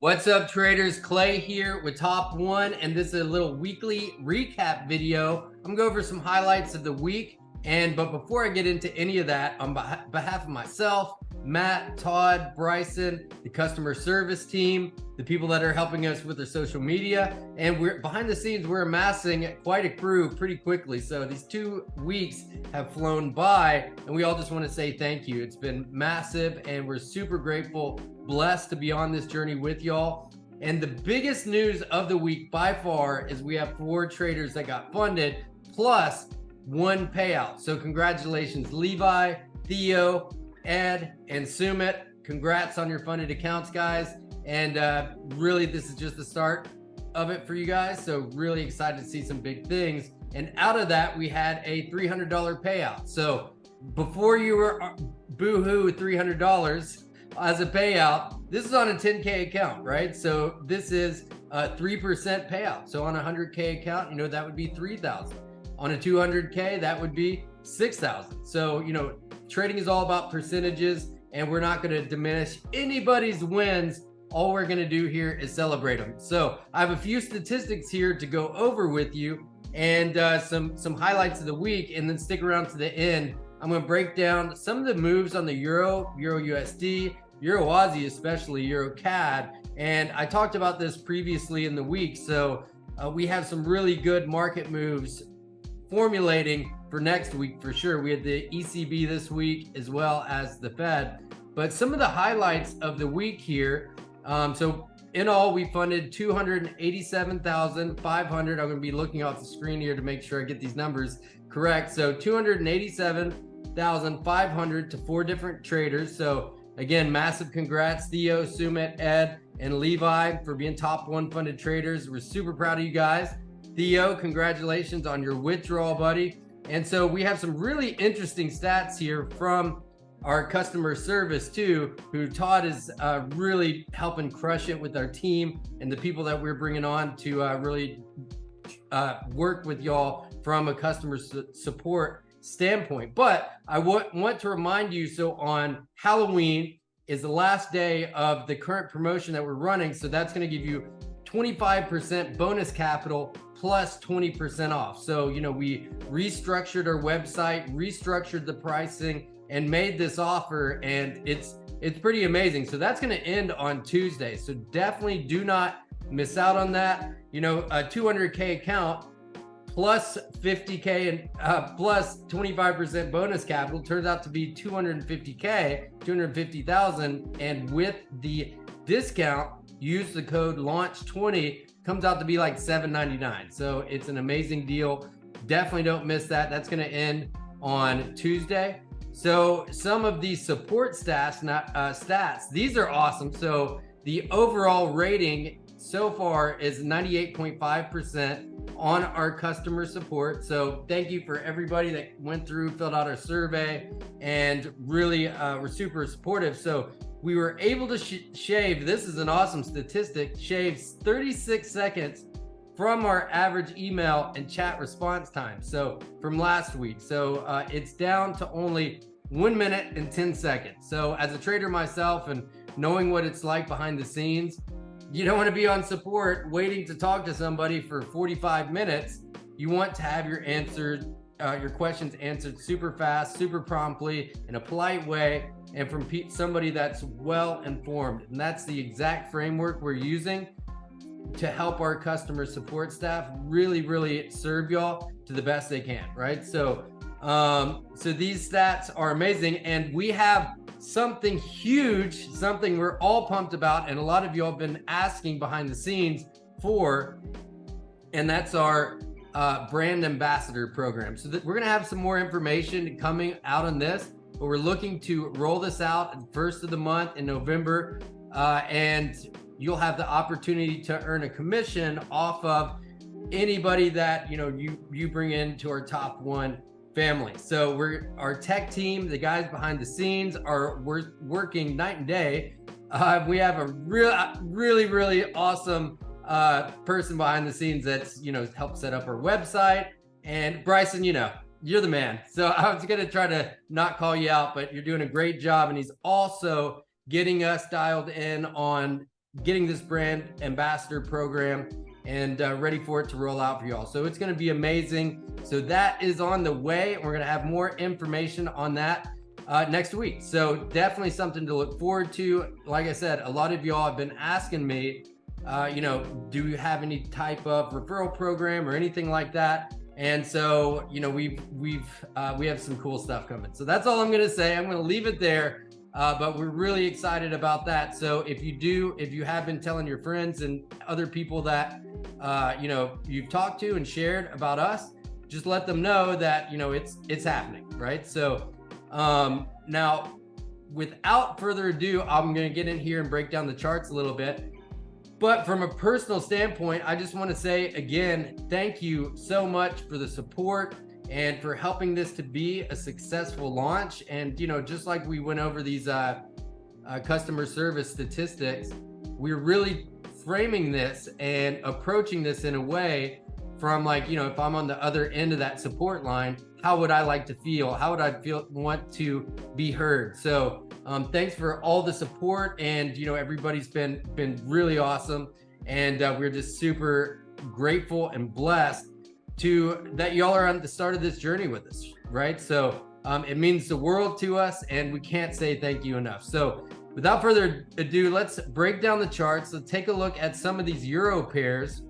What's up, traders? Clay here with Top One, and this is a little weekly recap video. I'm gonna go over some highlights of the week, but before I get into any of that, on behalf of myself, Matt, Todd, Bryson, the customer service team, the people that are helping us with their social media, and we're behind the scenes, we're amassing quite a crew pretty quickly. So these 2 weeks have flown by, and we all just want to say thank you. It's been massive, and we're super grateful, blessed to be on this journey with y'all. And the biggest news of the week by far is we have 4 traders that got funded plus 1 payout. So congratulations, Levi, Theo, Ed, and Sumit. Congrats on your funded accounts, guys. And really, this is just the start of it for you guys. So really excited to see some big things. And out of that, we had a $300 payout. So before you were boohoo $300 as a payout, this is on a 10K account, right? So this is a 3% payout. So on a 100K account, that would be 3,000. On a 200K, that would be 6,000. So, trading is all about percentages, and we're not going to diminish anybody's wins. All we're going to do here is celebrate them. So I have a few statistics here to go over with you, and some highlights of the week, and then stick around to the end. I'm going to break down some of the moves on the Euro USD, Euro Aussie, especially Euro CAD. And I talked about this previously in the week. So we have some really good market moves formulating for next week for sure. We had the ECB this week as well as the Fed. But some of the highlights of the week here. So in all, we funded 287,500. I'm going to be looking off the screen here to make sure I get these numbers correct. So 287,500 to 4 different traders. So again, massive congrats, Theo, Sumit, Ed, and Levi for being top 1 funded traders. We're super proud of you guys. Theo, congratulations on your withdrawal, buddy. And so we have some really interesting stats here from our customer service too, who Todd is really helping crush it with our team and the people that we're bringing on to really work with y'all from a customer support standpoint. But I want to remind you, so on Halloween is the last day of the current promotion that we're running. So that's going to give you 25% bonus capital plus 20% off. So, we restructured our website, restructured the pricing, and made this offer, and it's pretty amazing. So that's going to end on Tuesday. So definitely do not miss out on that. A 200K account plus 50K and plus 25% bonus capital turns out to be 250K, 250,000. And with the discount, use the code LAUNCH20, comes out to be like $7.99. So it's an amazing deal. Definitely don't miss that. That's going to end on Tuesday. So some of the support stats, these are awesome. So the overall rating so far is 98.5% on our customer support. So thank you for everybody that went through, filled out our survey, and really were super supportive. So we were able to shave, this is an awesome statistic, shaves 36 seconds from our average email and chat response time. So from last week. So it's down to only 1 minute and 10 seconds. So as a trader myself and knowing what it's like behind the scenes, you don't want to be on support waiting to talk to somebody for 45 minutes. You want to have your questions answered super fast, super promptly, in a polite way, and from somebody that's well informed. And that's the exact framework we're using to help our customer support staff really serve y'all to the best they can, right? So these stats are amazing, and we have something huge, something we're all pumped about, and a lot of you have been asking behind the scenes for, and that's our brand ambassador program. So we're going to have some more information coming out on this, but we're looking to roll this out at the first of the month in November, and you'll have the opportunity to earn a commission off of anybody that you bring into our top 1 family. So our tech team, the guys behind the scenes, are working night and day. We have a really awesome person behind the scenes that's helped set up our website. And Bryson, you're the man. So I was gonna try to not call you out, but you're doing a great job. And he's also getting us dialed in on getting this brand ambassador program and ready for it to roll out for y'all. So it's going to be amazing. So that is on the way. We're going to have more information on that next week. So definitely something to look forward to. Like I said, a lot of y'all have been asking me, do you have any type of referral program or anything like that? And so, we have some cool stuff coming. So that's all I'm going to say. I'm going to leave it there. But we're really excited about that. So if you have been telling your friends and other people that, you've talked to and shared about us, just let them know that, it's happening, right? So now, without further ado, I'm going to get in here and break down the charts a little bit. But from a personal standpoint, I just want to say again, thank you so much for the support and for helping this to be a successful launch. And, just like we went over these customer service statistics, we're really framing this and approaching this in a way from if I'm on the other end of that support line, how would I like to feel? How would I want to be heard? So thanks for all the support, and everybody's been really awesome, and we're just super grateful and blessed that y'all are on the start of this journey with us, right? So it means the world to us, and we can't say thank you enough. So without further ado, let's break down the charts. Let's take a look at some of these euro pairs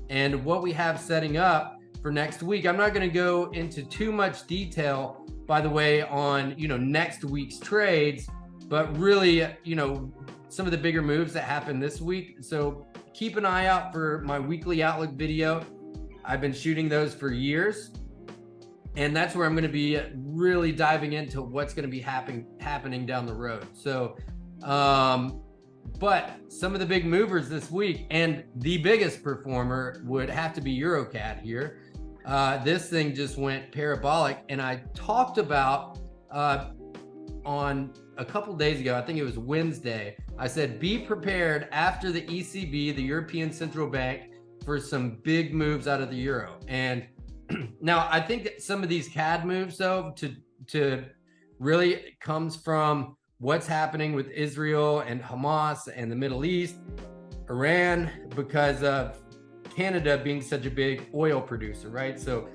and what we have setting up for next week. I'm not going to go into too much detail, by the way, on next week's trades, but really some of the bigger moves that happen this week. So keep an eye out for my weekly outlook video. I've been shooting those for years, and that's where I'm going to be really diving into what's going to be happening down the road. So but some of the big movers this week, and the biggest performer would have to be EuroCAD here. This thing just went parabolic, and I talked about on a couple days ago, I think it was Wednesday, I said be prepared after the ECB, the European Central Bank, for some big moves out of the euro. And now I think that some of these CAD moves, though, to really comes from what's happening with Israel and Hamas and the Middle East, Iran, because of Canada being such a big oil producer, right? So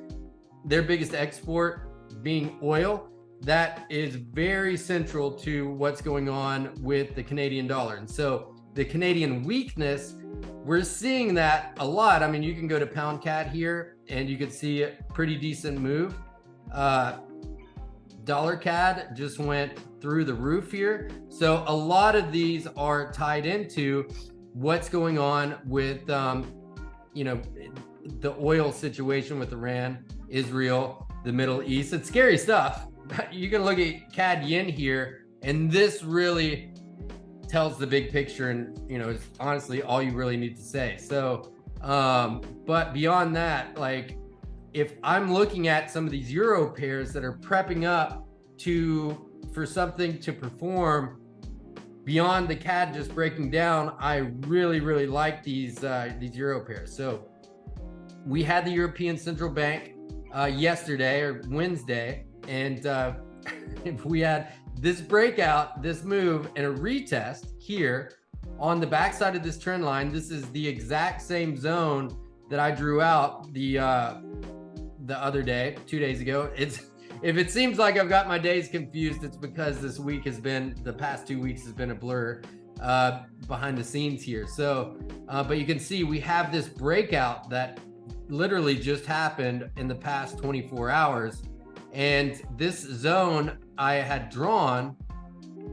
their biggest export being oil, that is very central to what's going on with the Canadian dollar. And so the Canadian weakness, we're seeing that a lot. I mean, you can go to pound CAD here and you can see a pretty decent move. Dollar CAD just went through the roof here. So a lot of these are tied into what's going on with, the oil situation with Iran, Israel, the Middle East. It's scary stuff. You can look at CAD yen here, and this really tells the big picture, and it's honestly all you really need to say. So but beyond that, if I'm looking at some of these euro pairs that are prepping up for something to perform beyond the CAD just breaking down, I really like these euro pairs. So we had the European Central Bank yesterday or Wednesday, and we had this breakout, this move, and a retest here on the backside of this trend line. This is the exact same zone that I drew out the other day, 2 days ago. If it seems like I've got my days confused, it's because the past 2 weeks has been a blur behind the scenes here. So, but you can see we have this breakout that literally just happened in the past 24 hours. And this zone I had drawn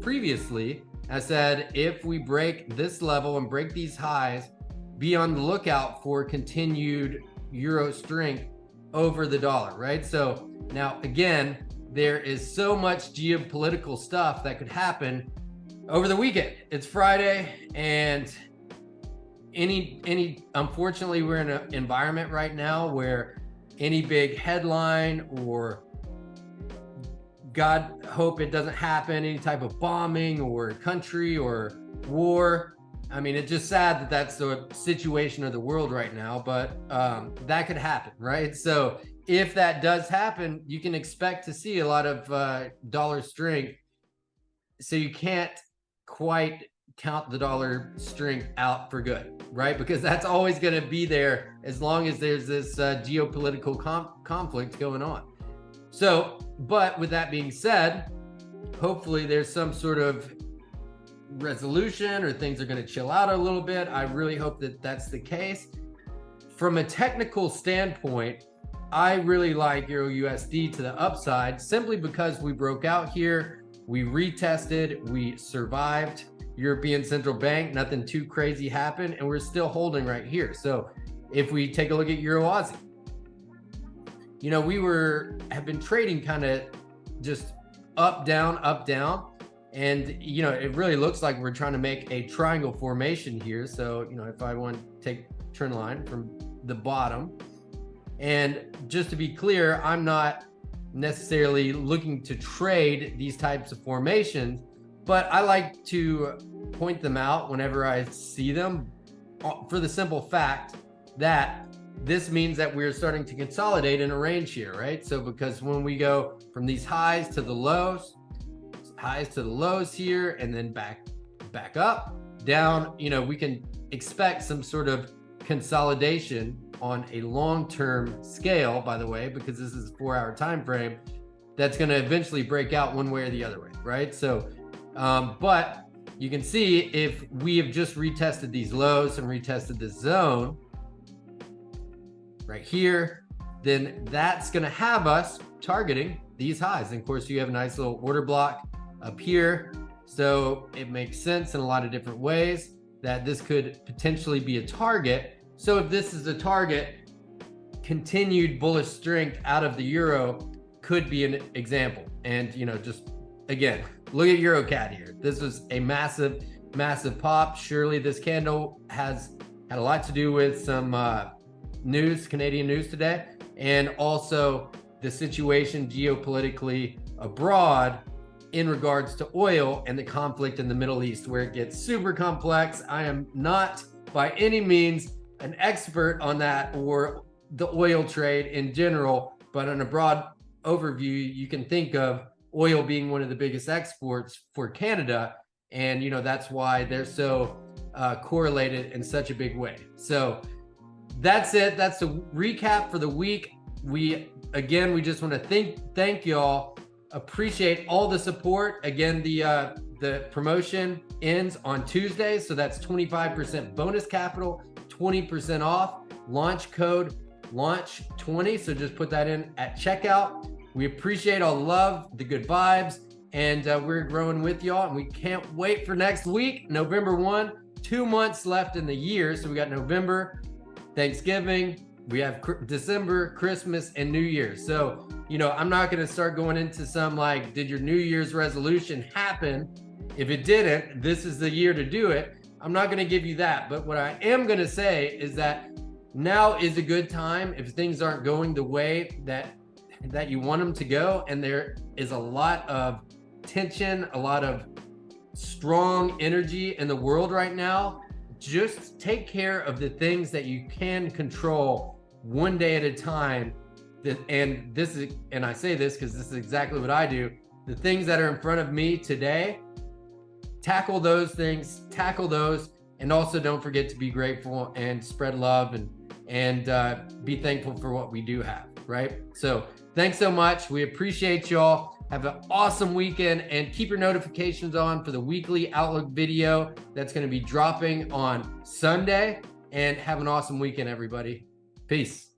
previously, I said, if we break this level and break these highs, be on the lookout for continued euro strength over the dollar, right? So now, again, there is so much geopolitical stuff that could happen over the weekend. It's Friday, and unfortunately, we're in an environment right now where any big headline, or God hope it doesn't happen, any type of bombing or country or war. I mean, it's just sad that that's the situation of the world right now, but that could happen, right? So if that does happen, you can expect to see a lot of dollar strength. So you can't quite count the dollar strength out for good, right? Because that's always going to be there as long as there's this geopolitical conflict going on. So, but with that being said, hopefully there's some sort of resolution or things are going to chill out a little bit. I really hope that that's the case. From a technical standpoint, I really like Euro USD to the upside simply because we broke out here, we retested, we survived European Central Bank, nothing too crazy happened, and we're still holding right here. So if we take a look at Euro Aussie, you know, we have been trading kind of just up, down, and you know, it really looks like we're trying to make a triangle formation here. So, you know, if I want to take trend line from the bottom, and just to be clear, I'm not necessarily looking to trade these types of formations, but I like to point them out whenever I see them for the simple fact that this means that we're starting to consolidate in a range here, right? So because when we go from these highs to the lows here, and then back up, down, you know, we can expect some sort of consolidation on a long-term scale, by the way, because this is a 4-hour time frame, that's going to eventually break out one way or the other way, right? So but you can see if we have just retested these lows and retested this zone right here, then that's going to have us targeting these highs. And of course, you have a nice little order block up here, so it makes sense in a lot of different ways that this could potentially be a target. So if this is a target, continued bullish strength out of the euro could be an example. And you know, just again, look at EuroCAD here. This was a massive pop. Surely this candle had a lot to do with some Canadian news today, and also the situation geopolitically abroad in regards to oil and the conflict in the Middle East, where it gets super complex. I am not by any means an expert on that or the oil trade in general, but on a broad overview, you can think of oil being one of the biggest exports for Canada. And, you know, that's why they're so correlated in such a big way. So that's it. That's the recap for the week. We just want to thank y'all. Appreciate all the support. Again, the promotion ends on Tuesday, so that's 25% bonus capital, 20% off. Launch code launch20. So just put that in at checkout. We appreciate all the love, the good vibes, and we're growing with y'all. And we can't wait for next week, November 1. 2 months left in the year, so we got November, Thanksgiving. We have December, Christmas, and New Year's. So, you know, I'm not going to start going into some like, did your New Year's resolution happen? If it didn't, this is the year to do it. I'm not going to give you that. But what I am going to say is that now is a good time if things aren't going the way that you want them to go. And there is a lot of tension, a lot of strong energy in the world right now. Just take care of the things that you can control one day at a time. And I say this because this is exactly what I do. The things that are in front of me today, tackle those things, and also don't forget to be grateful and spread love and be thankful for what we do have, right? So thanks so much. We appreciate y'all. Have an awesome weekend, and keep your notifications on for the weekly Outlook video that's going to be dropping on Sunday. And have an awesome weekend, everybody. Peace.